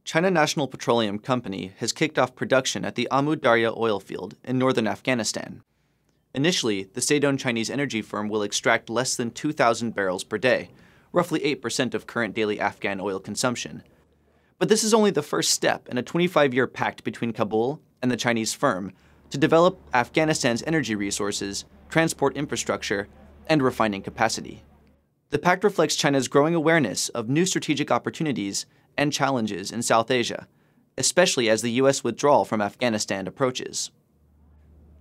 China National Petroleum Company has kicked off production at the Amu Darya oil field in northern Afghanistan. Initially, the state-owned Chinese energy firm will extract less than 2,000 barrels per day, roughly 8% of current daily Afghan oil consumption. But this is only the first step in a 25-year pact between Kabul and the Chinese firm to develop Afghanistan's energy resources, transport infrastructure, and refining capacity. The pact reflects China's growing awareness of new strategic opportunities and challenges in South Asia, especially as the U.S. withdrawal from Afghanistan approaches.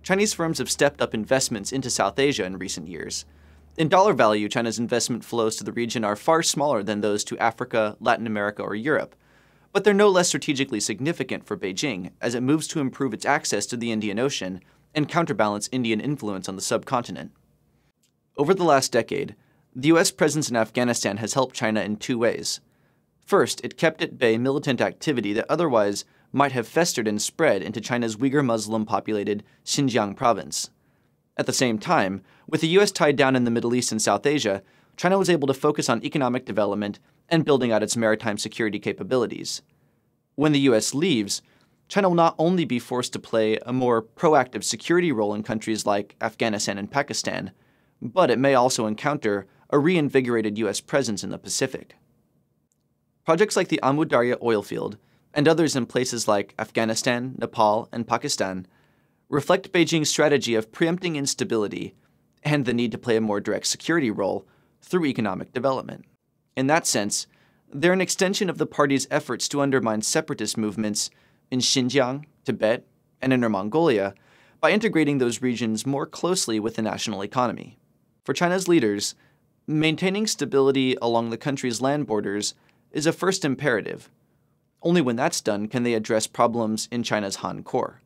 Chinese firms have stepped up investments into South Asia in recent years. In dollar value, China's investment flows to the region are far smaller than those to Africa, Latin America, or Europe, but they're no less strategically significant for Beijing as it moves to improve its access to the Indian Ocean and counterbalance Indian influence on the subcontinent. Over the last decade, the U.S. presence in Afghanistan has helped China in two ways. First, it kept at bay militant activity that otherwise might have festered and spread into China's Uyghur Muslim-populated Xinjiang province. At the same time, with the U.S. tied down in the Middle East and South Asia, China was able to focus on economic development and building out its maritime security capabilities. When the U.S. leaves, China will not only be forced to play a more proactive security role in countries like Afghanistan and Pakistan, but it may also encounter a reinvigorated U.S. presence in the Pacific. Projects like the Amu Darya oil field and others in places like Afghanistan, Nepal, and Pakistan reflect Beijing's strategy of preempting instability and the need to play a more direct security role through economic development. In that sense, they're an extension of the party's efforts to undermine separatist movements in Xinjiang, Tibet, and Inner Mongolia by integrating those regions more closely with the national economy. For China's leaders, maintaining stability along the country's land borders is a first imperative. Only when that's done can they address problems in China's Han core.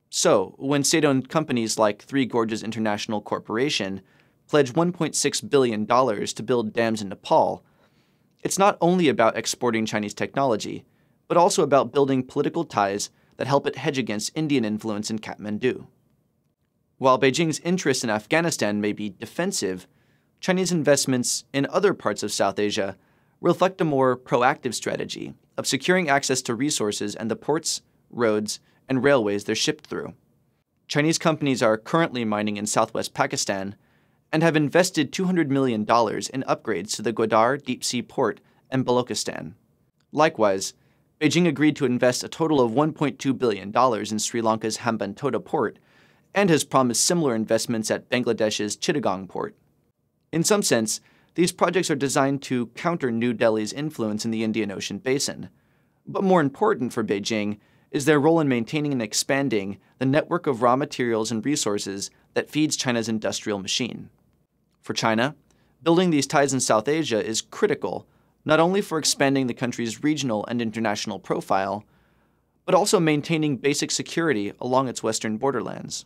So, when state-owned companies like Three Gorges International Corporation pledge $1.6 billion to build dams in Nepal, it's not only about exporting Chinese technology, but also about building political ties that help it hedge against Indian influence in Kathmandu. While Beijing's interests in Afghanistan may be defensive, Chinese investments in other parts of South Asia reflect a more proactive strategy of securing access to resources and the ports, roads, and railways they're shipped through. Chinese companies are currently mining in southwest Pakistan and have invested $200 million in upgrades to the Gwadar deep-sea port and Balochistan. Likewise, Beijing agreed to invest a total of $1.2 billion in Sri Lanka's Hambantota port and has promised similar investments at Bangladesh's Chittagong port. In some sense, these projects are designed to counter New Delhi's influence in the Indian Ocean basin. But more important for Beijing is their role in maintaining and expanding the network of raw materials and resources that feeds China's industrial machine. For China, building these ties in South Asia is critical not only for expanding the country's regional and international profile, but also maintaining basic security along its western borderlands.